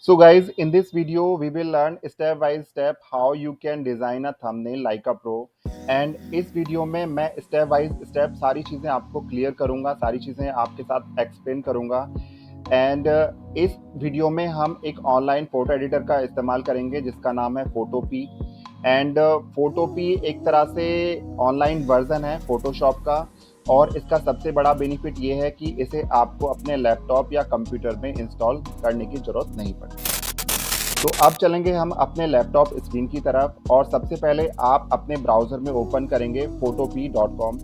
So guys, in this video we will learn step by step how you can design a thumbnail like a pro. And इस video में मैं step by step सारी चीज़ें आपको clear करूंगा, सारी चीज़ें आपके साथ एक्सप्लेन करूंगा। एंड इस वीडियो में हम एक ऑनलाइन फ़ोटो एडिटर का इस्तेमाल करेंगे जिसका नाम है फोटोपी। एंड फोटोपी एक तरह से ऑनलाइन वर्जन है फोटोशॉप का, और इसका सबसे बड़ा बेनिफिट ये है कि इसे आपको अपने लैपटॉप या कंप्यूटर में इंस्टॉल करने की ज़रूरत नहीं पड़ती। तो अब चलेंगे हम अपने लैपटॉप स्क्रीन की तरफ, और सबसे पहले आप अपने ब्राउज़र में ओपन करेंगे photopea.com।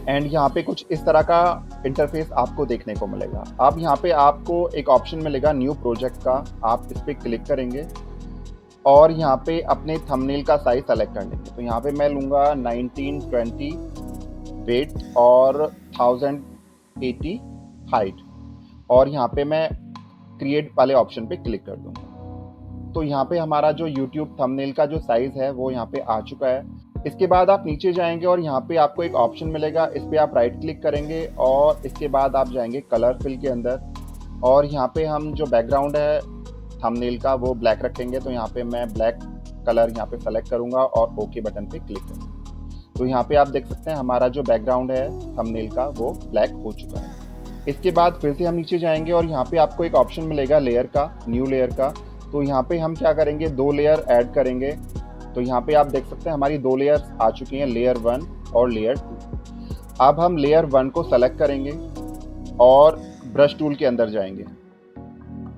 एंड यहाँ पे कुछ इस तरह का इंटरफेस आपको देखने को मिलेगा। अब यहाँ पे आपको एक ऑप्शन मिलेगा न्यू प्रोजेक्ट का, आप इस पर क्लिक करेंगे और यहाँ पे अपने थंबनेल का साइज सेलेक्ट कर लेंगे। तो यहाँ पे मैं लूँगा 1920 वेट और 1080 हाइट, और यहाँ पे मैं क्रिएट वाले ऑप्शन पे क्लिक कर दूँगा। तो यहाँ पे हमारा जो YouTube थंबनेल का जो साइज़ है वो यहाँ पे आ चुका है। इसके बाद आप नीचे जाएंगे और यहाँ पे आपको एक ऑप्शन मिलेगा, इस पर आप राइट क्लिक करेंगे और इसके बाद आप जाएंगे कलर फिल के अंदर, और यहाँ पे हम जो बैकग्राउंड है थंबनेल का वो ब्लैक रखेंगे। तो यहाँ पे मैं ब्लैक कलर यहाँ पे सेलेक्ट करूँगा और ओके बटन पे क्लिक करूँगा। तो यहाँ पे आप देख सकते हैं हमारा जो बैकग्राउंड है थंबनेल का वो ब्लैक हो चुका है। इसके बाद फिर से हम नीचे जाएंगे और यहाँ पे आपको एक ऑप्शन मिलेगा लेयर का, न्यू लेयर का। तो यहाँ पे हम क्या करेंगे, 2 लेयर ऐड करेंगे। तो यहाँ पे आप देख सकते हैं हमारी 2 लेयर्स आ चुकी हैं, लेयर 1 और लेयर 2। अब हम लेयर 1 को सेलेक्ट करेंगे और ब्रश टूल के अंदर जाएंगे।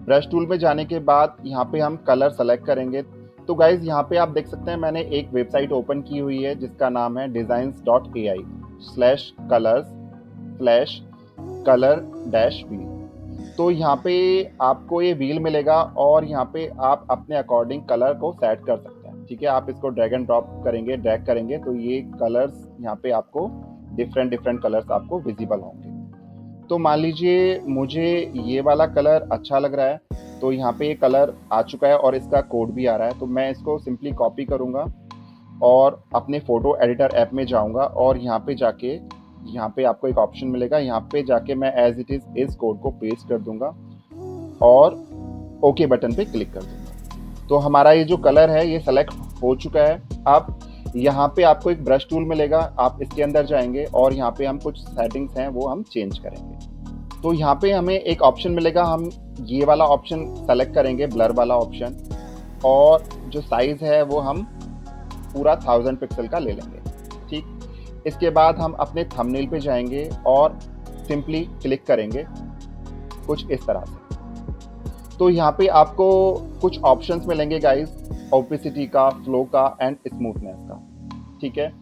ब्रश टूल में जाने के बाद यहाँ पे हम कलर सेलेक्ट करेंगे। तो गाइज यहाँ पे आप देख सकते हैं मैंने एक वेबसाइट ओपन की हुई है जिसका नाम है designs.ai/colors/color-wheel। तो यहाँ पे आपको ये व्हील मिलेगा और यहाँ पे आप अपने अकॉर्डिंग कलर को सेट कर सकते हैं। ठीक है, आप इसको ड्रैग एंड ड्रॉप करेंगे, ड्रैग करेंगे तो ये कलर्स यहाँ पे आपको डिफरेंट कलर्स आपको विजिबल होंगे। तो मान लीजिए मुझे ये वाला कलर अच्छा लग रहा है, तो यहाँ पे ये कलर आ चुका है और इसका कोड भी आ रहा है। तो मैं इसको सिंपली कॉपी करूँगा और अपने फ़ोटो एडिटर ऐप में जाऊँगा और यहाँ पे जाके यहाँ पे आपको एक ऑप्शन मिलेगा, यहाँ पे जाके मैं एज इट इज़ इस कोड को पेस्ट कर दूँगा और ओके बटन पे क्लिक कर दूँगा। तो हमारा ये जो कलर है ये सेलेक्ट हो चुका है। अब यहाँ पे आपको एक ब्रश टूल मिलेगा, आप इसके अंदर जाएंगे और यहाँ पे हम कुछ सेटिंग्स हैं वो हम चेंज करेंगे। तो यहाँ पे हमें एक ऑप्शन मिलेगा, हम ये वाला ऑप्शन सेलेक्ट करेंगे, ब्लर वाला ऑप्शन, और जो साइज़ है वो हम पूरा 1000 पिक्सल का ले लेंगे। ठीक, इसके बाद हम अपने थंबनेल पे जाएंगे और सिंपली क्लिक करेंगे कुछ इस तरह से। तो यहाँ पे आपको कुछ ऑप्शंस मिलेंगे गाइस, ओपेसिटी का, फ्लो का एंड स्मूथनेस का। ठीक है,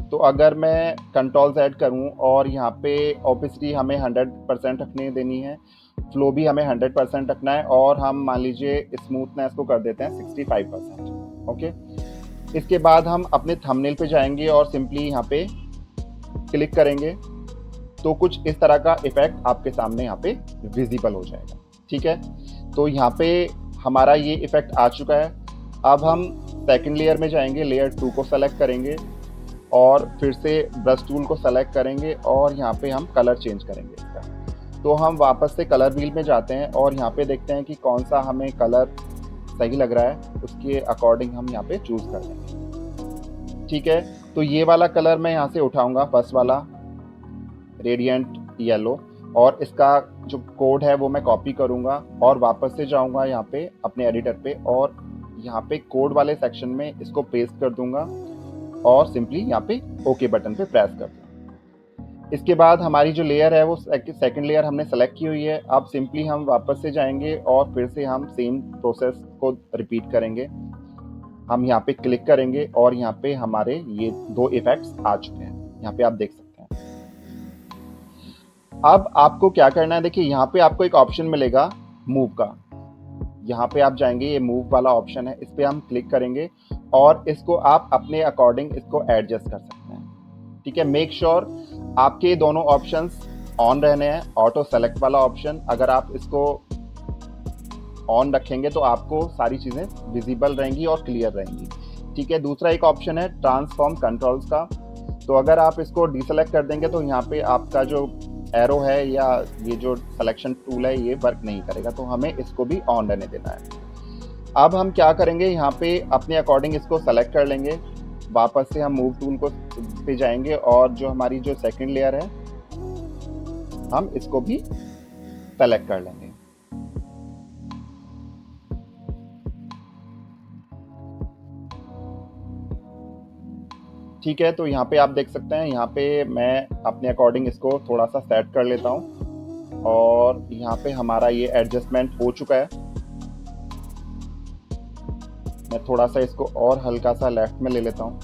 तो अगर मैं कंट्रोल ऐड करूँ और यहाँ पे ओपेसिटी हमें 100% रखने देनी है, फ्लो भी हमें 100% रखना है, और हम मान लीजिए स्मूथनेस को कर देते हैं 65%। ओके, इसके बाद हम अपने थंबनेल पे जाएंगे और सिंपली यहाँ पे क्लिक करेंगे तो कुछ इस तरह का इफेक्ट आपके सामने यहाँ पे विजिबल हो जाएगा। ठीक है, तो यहाँ पे हमारा ये इफेक्ट आ चुका है। अब हम सेकंड लेयर में जाएंगे, लेयर 2 को सेलेक्ट करेंगे और फिर से ब्रश टूल को सेलेक्ट करेंगे और यहाँ पे हम कलर चेंज करेंगे इसका। तो हम वापस से कलर व्हील में जाते हैं और यहाँ पे देखते हैं कि कौन सा हमें कलर सही लग रहा है, उसके अकॉर्डिंग हम यहाँ पे चूज़ कर लेंगे। ठीक है, तो ये वाला कलर मैं यहाँ से उठाऊँगा, फर्स्ट वाला रेडिएंट येलो, और इसका जो कोड है वो मैं कॉपी करूँगा और वापस से जाऊँगा यहाँ पे अपने एडिटर पे और यहाँ पे कोड वाले सेक्शन में इसको पेस्ट कर दूँगा और सिंपली यहाँ पे ओके बटन पे प्रेस कर दूँगा। इसके बाद हमारी जो लेयर है वो सेकंड लेयर हमने सेलेक्ट की हुई है। अब सिंपली हम वापस से जाएंगे और फिर से हम सेम प्रोसेस को रिपीट करेंगे। हम यहाँ पे क्लिक करेंगे और यहाँ पे हमारे ये 2 इफेक्ट्स आ चुके हैं, यहाँ पे आप देख सकते हैं। अब आपको क्या करना है, देखिए यहाँ पे आपको एक ऑप्शन मिलेगा मूव का, यहाँ पे आप जाएंगे, ये मूव वाला ऑप्शन है, इस पर हम क्लिक करेंगे और इसको आप अपने अकॉर्डिंग इसको एडजस्ट कर सकते हैं। ठीक है, मेक श्योर आपके दोनों ऑप्शंस ऑन रहने हैं। ऑटो सेलेक्ट वाला ऑप्शन अगर आप इसको ऑन रखेंगे तो आपको सारी चीज़ें विजिबल रहेंगी और क्लियर रहेंगी। ठीक है, दूसरा एक ऑप्शन है ट्रांसफॉर्म कंट्रोल्स का, तो अगर आप इसको डिसेलेक्ट कर देंगे तो यहाँ पे आपका जो एरो है या ये जो सिलेक्शन टूल है ये वर्क नहीं करेगा, तो हमें इसको भी ऑन रहने देना है। अब हम क्या करेंगे, यहाँ पे अपने अकॉर्डिंग इसको सेलेक्ट कर लेंगे। वापस से हम मूव टूल को पे जाएंगे और जो हमारी जो सेकंड लेयर है हम इसको भी सेलेक्ट कर लेंगे। ठीक है, तो यहाँ पे आप देख सकते हैं, यहाँ पे मैं अपने अकॉर्डिंग इसको थोड़ा सा सेट कर लेता हूँ और यहाँ पे हमारा ये एडजस्टमेंट हो चुका है। मैं थोड़ा सा इसको और हल्का सा लेफ्ट में ले लेता हूँ।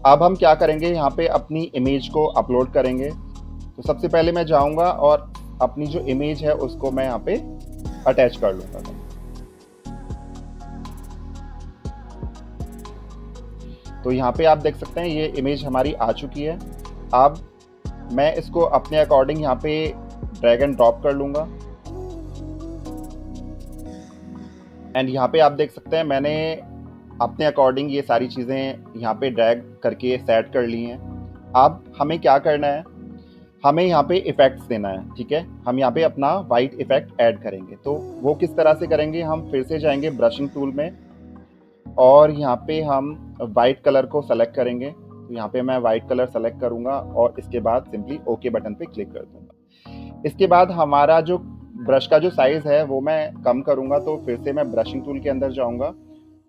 अब हम क्या करेंगे, यहाँ पे अपनी इमेज को अपलोड करेंगे। तो सबसे पहले मैं जाऊँगा और अपनी जो इमेज है उसको मैं यहाँ पे अटैच कर लूँगा। तो यहाँ पे आप देख सकते हैं ये इमेज हमारी आ चुकी है। अब मैं इसको अपने अकॉर्डिंग यहाँ पे ड्रैग एंड ड्रॉप कर लूँगा एंड यहाँ पे आप देख सकते हैं मैंने अपने अकॉर्डिंग ये सारी चीज़ें यहाँ पे ड्रैग करके सेट कर ली हैं। अब हमें क्या करना है, हमें यहाँ पे इफ़ेक्ट्स देना है। ठीक है, हम यहाँ पे अपना वाइट इफ़ेक्ट ऐड करेंगे। तो वो किस तरह से करेंगे, हम फिर से जाएंगे ब्रशिंग टूल में और यहाँ पे हम वाइट कलर को सेलेक्ट करेंगे। तो यहाँ पे मैं वाइट कलर सेलेक्ट करूँगा और इसके बाद सिंपली ओके बटन पे क्लिक कर दूँगा। इसके बाद हमारा जो ब्रश का जो साइज़ है वो मैं कम करूँगा, तो फिर से मैं ब्रशिंग टूल के अंदर जाऊँगा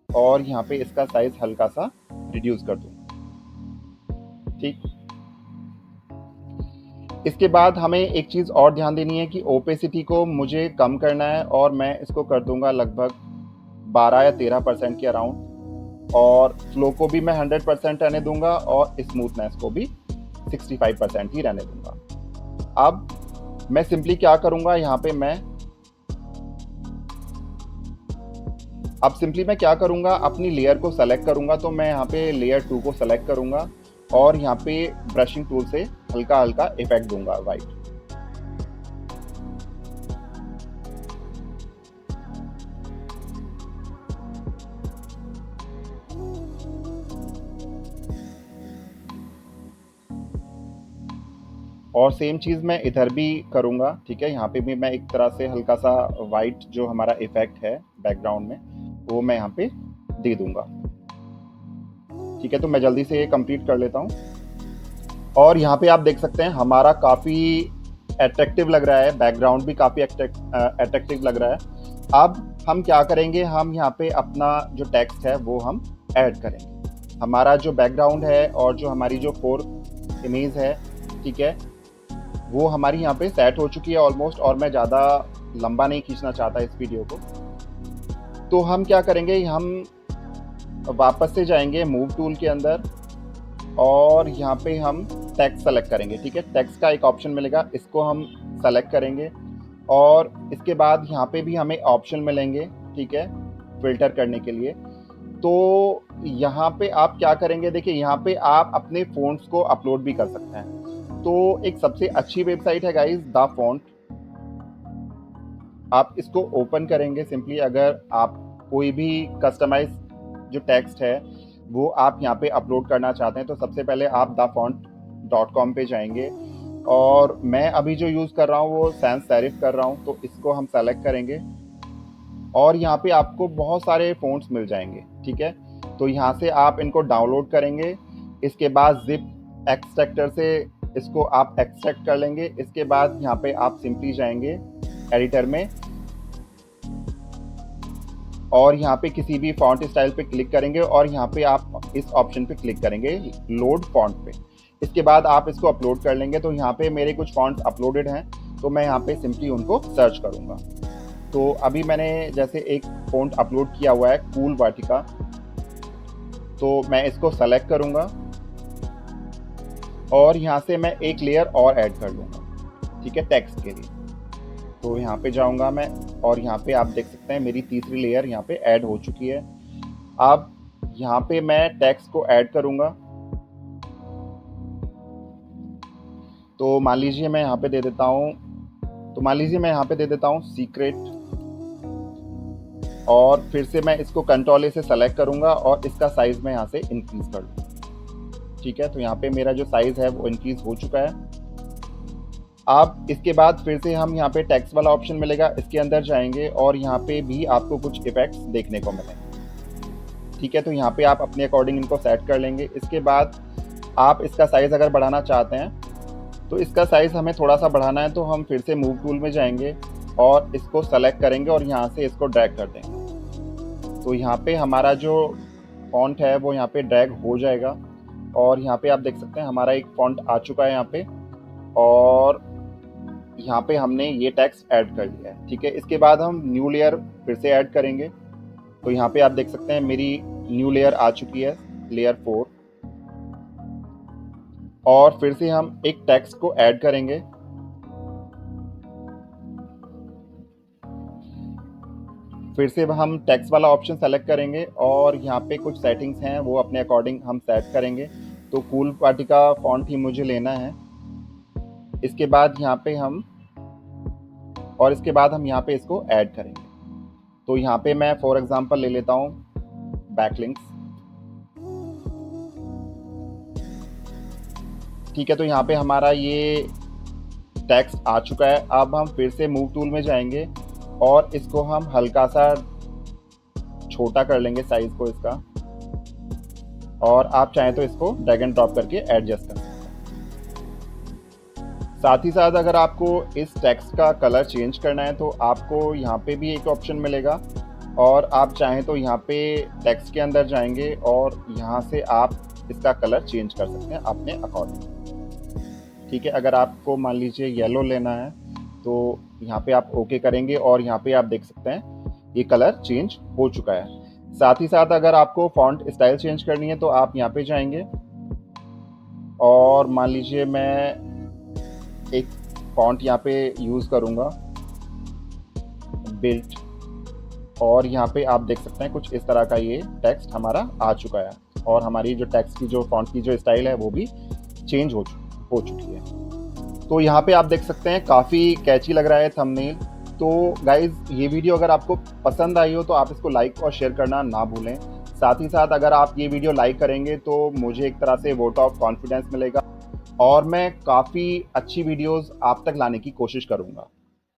और यहाँ पे इसका साइज़ हल्का सा रिड्यूस कर दूँगा। ठीक, इसके बाद हमें एक चीज़ और ध्यान देनी है कि ओपेसिटी को मुझे कम करना है और मैं इसको कर दूँगा लगभग 12 या 13% के अराउंड और फ्लो को भी मैं 100% रहने दूंगा और स्मूथनेस को भी 65% ही रहने दूंगा। अब मैं सिंपली क्या करूंगा, यहाँ पे मैं क्या करूंगा, अपनी लेयर को सेलेक्ट करूंगा। तो मैं यहाँ पे लेयर 2 को सेलेक्ट करूंगा और यहाँ पे ब्रशिंग टूल से हल्का हल्का इफेक्ट दूंगा वाइट। और सेम चीज़ मैं इधर भी करूँगा। ठीक है, यहाँ पे भी मैं एक तरह से हल्का सा वाइट जो हमारा इफेक्ट है बैकग्राउंड में वो मैं यहाँ पे दे दूँगा। ठीक है, तो मैं जल्दी से ये कंप्लीट कर लेता हूँ और यहाँ पे आप देख सकते हैं हमारा काफ़ी अट्रैक्टिव लग रहा है, बैकग्राउंड भी काफ़ी अट्रैक्टिव लग रहा है। अब हम क्या करेंगे, हम यहाँ पे अपना जो टेक्स्ट है वो हम ऐड करेंगे। हमारा जो बैकग्राउंड है और जो हमारी जो 4 इमेज है, ठीक है, वो हमारी यहाँ पे सेट हो चुकी है ऑलमोस्ट और मैं ज़्यादा लंबा नहीं खींचना चाहता इस वीडियो को। तो हम क्या करेंगे, हम वापस से जाएंगे मूव टूल के अंदर और यहाँ पे हम टेक्स्ट सेलेक्ट करेंगे। ठीक है, टेक्स्ट का एक ऑप्शन मिलेगा, इसको हम सेलेक्ट करेंगे और इसके बाद यहाँ पे भी हमें ऑप्शन मिलेंगे। ठीक है, फिल्टर करने के लिए। तो यहाँ पे आप क्या करेंगे, देखिए यहाँ पे आप अपने फ़ॉन्ट्स को अपलोड भी कर सकते हैं। तो एक सबसे अच्छी वेबसाइट है गाइस द फॉन्ट। आप इसको ओपन करेंगे सिंपली, अगर आप कोई भी कस्टमाइज जो टेक्स्ट है वो आप यहाँ पे अपलोड करना चाहते हैं तो सबसे पहले आप thefont.com पे जाएंगे और मैं अभी जो यूज़ कर रहा हूँ वो सैंस सेरिफ कर रहा हूँ। तो इसको हम सेलेक्ट करेंगे और यहाँ पे आपको बहुत सारे फ़ॉन्ट्स मिल जाएंगे। ठीक है, तो यहाँ से आप इनको डाउनलोड करेंगे। इसके बाद जिप एक्सट्रैक्टर से इसको आप एक्सट्रैक्ट कर लेंगे। इसके बाद यहाँ पे आप सिंपली जाएंगे एडिटर में और यहाँ पे किसी भी फॉन्ट स्टाइल पे क्लिक करेंगे और यहाँ पे आप इस ऑप्शन पे क्लिक करेंगे लोड फॉन्ट पे। इसके बाद आप इसको अपलोड कर लेंगे। तो यहाँ पे मेरे कुछ फॉन्ट्स अपलोडेड हैं तो मैं यहाँ पे सिंपली उनको सर्च करूँगा। तो अभी मैंने जैसे एक फॉन्ट अपलोड किया हुआ है कूल वाटिका, तो मैं इसको सेलेक्ट करूँगा और यहाँ से मैं एक लेयर और ऐड कर लूँगा। ठीक है, टेक्स्ट के लिए। तो यहाँ पे जाऊँगा मैं और यहाँ पे आप देख सकते हैं मेरी तीसरी लेयर यहाँ पे ऐड हो चुकी है। अब यहाँ पे मैं टेक्स्ट को ऐड करूँगा। तो मान लीजिए मैं यहाँ पे दे देता हूँ सीक्रेट और फिर से मैं इसको कंट्रोल ए से सेलेक्ट करूँगा और इसका साइज़ मैं यहाँ से इंक्रीज़ कर लूँगा। ठीक है, तो यहाँ पे मेरा जो साइज़ है वो इंक्रीज़ हो चुका है। आप इसके बाद फिर से हम यहाँ पे टेक्स्ट वाला ऑप्शन मिलेगा, इसके अंदर जाएंगे और यहाँ पे भी आपको कुछ इफेक्ट्स देखने को मिलेंगे। ठीक है, तो यहाँ पे आप अपने अकॉर्डिंग इनको सेट कर लेंगे। इसके बाद आप इसका साइज़ अगर बढ़ाना चाहते हैं तो इसका साइज़ हमें थोड़ा सा बढ़ाना है, तो हम फिर से मूव टूल में जाएंगे और इसको सेलेक्ट करेंगे और यहाँ से इसको ड्रैग कर देंगे। तो यहाँ पे हमारा जो फॉन्ट है वो यहाँ पे ड्रैग हो जाएगा और यहाँ पे आप देख सकते हैं हमारा एक फॉन्ट आ चुका है यहाँ पे, और यहाँ पे हमने ये टेक्स्ट ऐड कर लिया है। ठीक है, इसके बाद हम न्यू लेयर फिर से ऐड करेंगे। तो यहाँ पे आप देख सकते हैं मेरी न्यू लेयर आ चुकी है, लेयर 4, और फिर से हम एक टेक्स्ट को ऐड करेंगे। फिर से हम टेक्स्ट वाला ऑप्शन सेलेक्ट करेंगे और यहाँ पे कुछ सेटिंग्स हैं वो अपने अकॉर्डिंग हम सेट करेंगे। तो कूल पार्टी का फॉन्ट ही मुझे लेना है। इसके बाद यहाँ पे हम यहाँ पे इसको ऐड करेंगे। तो यहाँ पे मैं फॉर एग्जांपल ले लेता हूँ बैकलिंक्स। ठीक है, तो यहाँ पे हमारा ये टेक्स्ट आ चुका है। अब हम फिर से मूव टूल में जाएंगे और इसको हम हल्का सा छोटा कर लेंगे साइज को इसका, और आप चाहें तो इसको ड्रैग एंड ड्रॉप करके एडजस्ट कर सकते हैं। साथ ही साथ अगर आपको इस टेक्स्ट का कलर चेंज करना है तो आपको यहाँ पे भी एक ऑप्शन मिलेगा, और आप चाहें तो यहाँ पे टेक्स्ट के अंदर जाएंगे और यहाँ से आप इसका कलर चेंज कर सकते हैं अपने अकॉर्डिंग। ठीक है, अगर आपको मान लीजिए येलो लेना है तो यहाँ पे आप ओके करेंगे और यहाँ पे आप देख सकते हैं ये कलर चेंज हो चुका है। साथ ही साथ अगर आपको फॉन्ट स्टाइल चेंज करनी है तो आप यहाँ पे जाएंगे और मान लीजिए मैं एक फॉन्ट यहाँ पे यूज़ करूँगा बिल्ट, और यहाँ पे आप देख सकते हैं कुछ इस तरह का ये टेक्स्ट हमारा आ चुका है, और हमारी जो टेक्स्ट की जो फॉन्ट की जो स्टाइल है वो भी चेंज हो चुकी है। तो यहाँ पे आप देख सकते हैं काफ़ी कैची लग रहा है थंबनेल। तो गाइज़, ये वीडियो अगर आपको पसंद आई हो तो आप इसको लाइक और शेयर करना ना भूलें। साथ ही साथ अगर आप ये वीडियो लाइक करेंगे तो मुझे एक तरह से वोट ऑफ कॉन्फिडेंस मिलेगा और मैं काफ़ी अच्छी वीडियोस आप तक लाने की कोशिश करूँगा।